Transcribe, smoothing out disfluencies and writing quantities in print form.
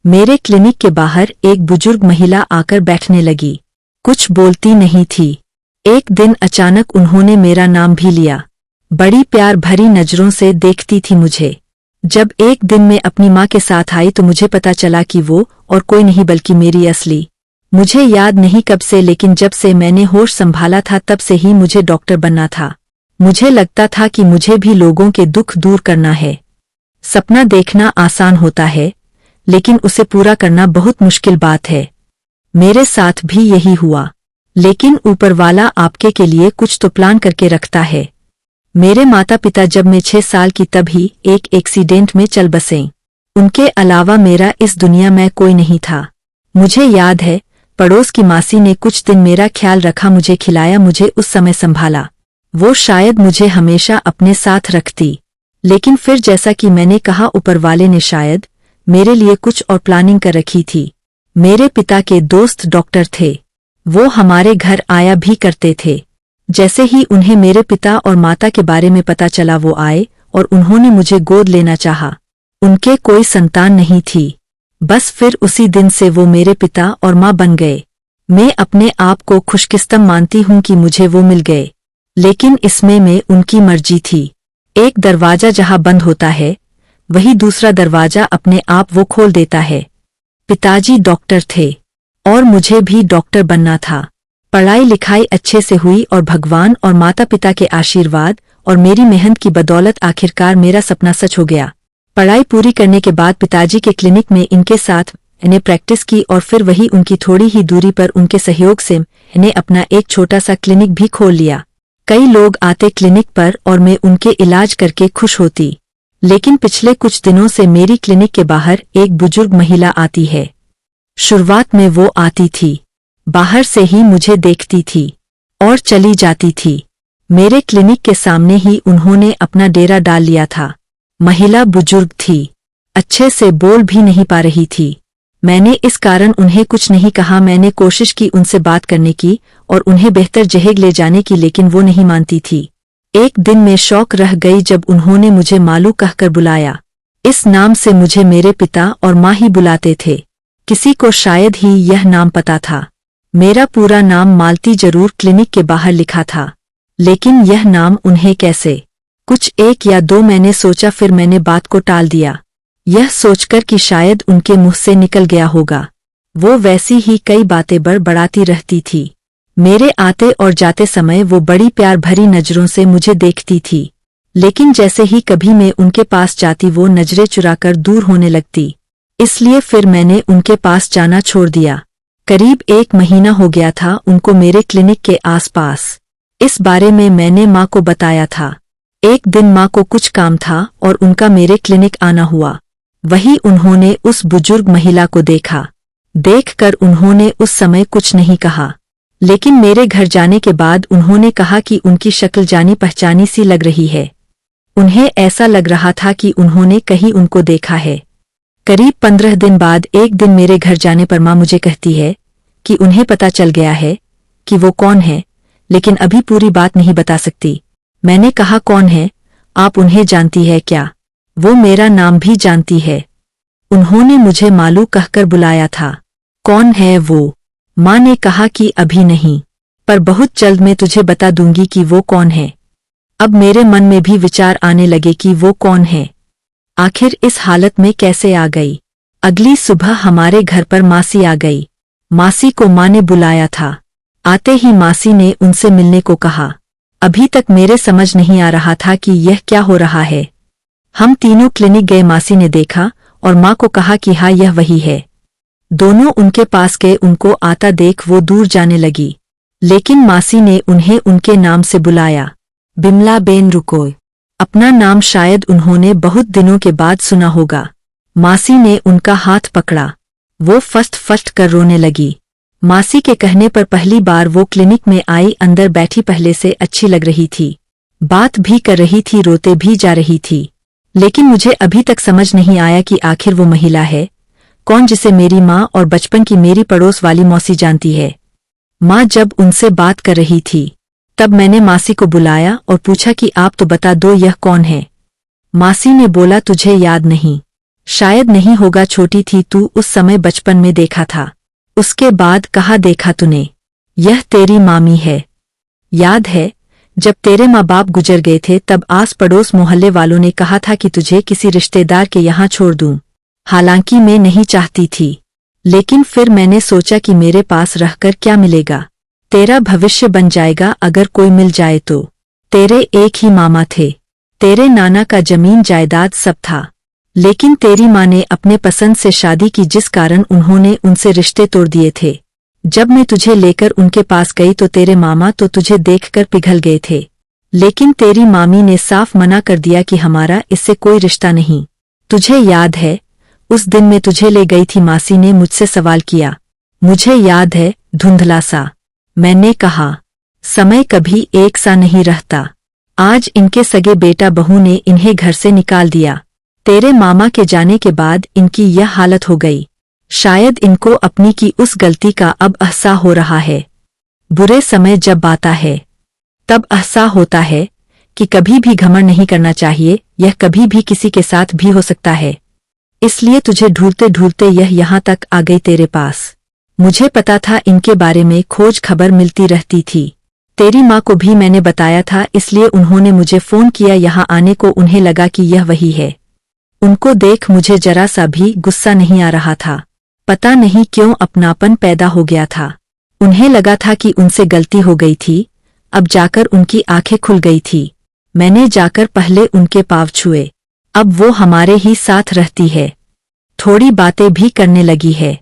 मेरे क्लिनिक के बाहर एक बुजुर्ग महिला आकर बैठने लगी। कुछ बोलती नहीं थी। एक दिन अचानक उन्होंने मेरा नाम भी लिया। बड़ी प्यार भरी नजरों से देखती थी मुझे। जब एक दिन मैं अपनी माँ के साथ आई तो मुझे पता चला कि वो और कोई नहीं बल्कि मेरी असली। मुझे याद नहीं कब से, लेकिन जब से मैंने होश संभाला था तब से ही मुझे डॉक्टर बनना था। मुझे लगता था कि मुझे भी लोगों के दुख दूर करना है। सपना देखना आसान होता है, लेकिन उसे पूरा करना बहुत मुश्किल बात है। मेरे साथ भी यही हुआ। लेकिन ऊपर वाला आपके के लिए कुछ तो प्लान करके रखता है। मेरे माता पिता जब मैं 6 साल की तब ही एक एक्सीडेंट में चल बसे। उनके अलावा मेरा इस दुनिया में कोई नहीं था। मुझे याद है, पड़ोस की मासी ने कुछ दिन मेरा ख्याल रखा, मुझे खिलाया, मुझे उस समय संभाला। वो शायद मुझे हमेशा अपने साथ रखती। लेकिन फिर जैसा कि मैंने कहा, ऊपर वाले ने शायद मेरे लिए कुछ और प्लानिंग कर रखी थी। मेरे पिता के दोस्त डॉक्टर थे। वो हमारे घर आया भी करते थे। जैसे ही उन्हें मेरे पिता और माता के बारे में पता चला वो आए और उन्होंने मुझे गोद लेना चाहा। उनके कोई संतान नहीं थी। बस फिर उसी दिन से वो मेरे पिता और माँ बन गए। मैं अपने आप को खुशकिस्मत मानती हूँ कि मुझे वो मिल गए, लेकिन इसमें में उनकी मर्जी थी। एक दरवाजा जहाँ बंद होता है, वही दूसरा दरवाजा अपने आप वो खोल देता है। पिताजी डॉक्टर थे और मुझे भी डॉक्टर बनना था। पढ़ाई लिखाई अच्छे से हुई और भगवान और माता पिता के आशीर्वाद और मेरी मेहनत की बदौलत आखिरकार मेरा सपना सच हो गया। पढ़ाई पूरी करने के बाद पिताजी के क्लिनिक में इनके साथ मैंने प्रैक्टिस की और फिर वही उनकी थोड़ी ही दूरी पर उनके सहयोग से मैंने अपना एक छोटा सा क्लिनिक भी खोल लिया। कई लोग आते क्लिनिक पर और मैं उनके इलाज करके खुश होती। लेकिन पिछले कुछ दिनों से मेरी क्लिनिक के बाहर एक बुजुर्ग महिला आती है। शुरुआत में वो आती थी, बाहर से ही मुझे देखती थी और चली जाती थी। मेरे क्लिनिक के सामने ही उन्होंने अपना डेरा डाल लिया था। महिला बुजुर्ग थी, अच्छे से बोल भी नहीं पा रही थी। मैंने इस कारण उन्हें कुछ नहीं कहा। मैंने कोशिश की उनसे बात करने की और उन्हें बेहतर जगह ले जाने की, लेकिन वो नहीं मानती थी। एक दिन मैं शौक रह गई जब उन्होंने मुझे मालू कहकर बुलाया। इस नाम से मुझे मेरे पिता और माँ ही बुलाते थे। किसी को शायद ही यह नाम पता था। मेरा पूरा नाम मालती जरूर क्लिनिक के बाहर लिखा था, लेकिन यह नाम उन्हें कैसे? कुछ 1 या 2 मैंने सोचा, फिर मैंने बात को टाल दिया, यह सोचकर कि शायद उनके मुंह से निकल गया होगा। वो वैसी ही कई बातें बड़बड़ाती रहती थी। मेरे आते और जाते समय वो बड़ी प्यार भरी नजरों से मुझे देखती थी, लेकिन जैसे ही कभी मैं उनके पास जाती वो नजरें चुराकर दूर होने लगती। इसलिए फिर मैंने उनके पास जाना छोड़ दिया। करीब 1 महीना हो गया था उनको मेरे क्लिनिक के आसपास। इस बारे में मैंने माँ को बताया था। एक दिन माँ को कुछ काम था और उनका मेरे क्लिनिक आना हुआ। वही उन्होंने उस बुजुर्ग महिला को देखा। देखकर उन्होंने उस समय कुछ नहीं कहा, लेकिन मेरे घर जाने के बाद उन्होंने कहा कि उनकी शक्ल जानी पहचानी सी लग रही है। उन्हें ऐसा लग रहा था कि उन्होंने कहीं उनको देखा है। करीब 15 दिन बाद एक दिन मेरे घर जाने पर माँ मुझे कहती है कि उन्हें पता चल गया है कि वो कौन है, लेकिन अभी पूरी बात नहीं बता सकती। मैंने कहा, कौन है? आप उन्हें जानती है क्या? वो मेरा नाम भी जानती है। उन्होंने मुझे मालू कहकर बुलाया था। कौन है वो? माँ ने कहा कि अभी नहीं, पर बहुत जल्द मैं तुझे बता दूंगी कि वो कौन है। अब मेरे मन में भी विचार आने लगे कि वो कौन है, आखिर इस हालत में कैसे आ गई। अगली सुबह हमारे घर पर मासी आ गई। मासी को माँ ने बुलाया था। आते ही मासी ने उनसे मिलने को कहा। अभी तक मेरे समझ नहीं आ रहा था कि यह क्या हो रहा है। हम तीनों क्लिनिक गए। मासी ने देखा और माँ को कहा कि हाँ, यह वही है। दोनों उनके पास गए। उनको आता देख वो दूर जाने लगी, लेकिन मासी ने उन्हें उनके नाम से बुलाया। बिमला बेन रुको। अपना नाम शायद उन्होंने बहुत दिनों के बाद सुना होगा। मासी ने उनका हाथ पकड़ा। वो फस्ट फस्ट कर रोने लगी। मासी के कहने पर पहली बार वो क्लिनिक में आई। अंदर बैठी पहले से अच्छी लग रही थी, बात भी कर रही थी, रोते भी जा रही थी। लेकिन मुझे अभी तक समझ नहीं आया कि आखिर वो महिला है कौन, जिसे मेरी माँ और बचपन की मेरी पड़ोस वाली मौसी जानती है। माँ जब उनसे बात कर रही थी तब मैंने मासी को बुलाया और पूछा कि आप तो बता दो, यह कौन है? मासी ने बोला, तुझे याद नहीं? शायद नहीं होगा, छोटी थी तू उस समय, बचपन में देखा था। उसके बाद कहाँ देखा तूने? यह तेरी मामी है। याद है जब तेरे माँ बाप गुजर गए थे तब आस पड़ोस मोहल्ले वालों ने कहा था कि तुझे किसी रिश्तेदार के यहाँ छोड़ दूं। हालांकि मैं नहीं चाहती थी, लेकिन फिर मैंने सोचा कि मेरे पास रहकर क्या मिलेगा, तेरा भविष्य बन जाएगा अगर कोई मिल जाए तो। तेरे एक ही मामा थे, तेरे नाना का जमीन जायदाद सब था, लेकिन तेरी माँ ने अपने पसंद से शादी की जिस कारण उन्होंने उनसे रिश्ते तोड़ दिए थे। जब मैं तुझे लेकर उनके पास गई तो तेरे मामा तो तुझे देखकर पिघल गए थे, लेकिन तेरी मामी ने साफ मना कर दिया कि हमारा इससे कोई रिश्ता नहीं। तुझे याद है उस दिन मैं तुझे ले गई थी, मासी ने मुझसे सवाल किया। मुझे याद है, धुंधला सा। मैंने कहा समय कभी एक सा नहीं रहता। आज इनके सगे बेटा बहू ने इन्हें घर से निकाल दिया। तेरे मामा के जाने के बाद इनकी यह हालत हो गई। शायद इनको अपनी की उस गलती का अब एहसास हो रहा है। बुरे समय जब आता है तब एहसास होता है कि कभी भी घमंड नहीं करना चाहिए, यह कभी भी किसी के साथ भी हो सकता है। इसलिए तुझे ढूंढते ढूंढते यह यहाँ तक आ गई तेरे पास। मुझे पता था इनके बारे में खोज खबर मिलती रहती थी। तेरी माँ को भी मैंने बताया था, इसलिए उन्होंने मुझे फोन किया यहाँ आने को। उन्हें लगा कि यह वही है। उनको देख मुझे जरा सा भी गुस्सा नहीं आ रहा था। पता नहीं क्यों अपनापन पैदा हो गया था। उन्हें लगा था कि उनसे गलती हो गई थी। अब जाकर उनकी आंखें खुल गई थी। मैंने जाकर पहले उनके पाँव छुए। अब वो हमारे ही साथ रहती है, थोड़ी बातें भी करने लगी है।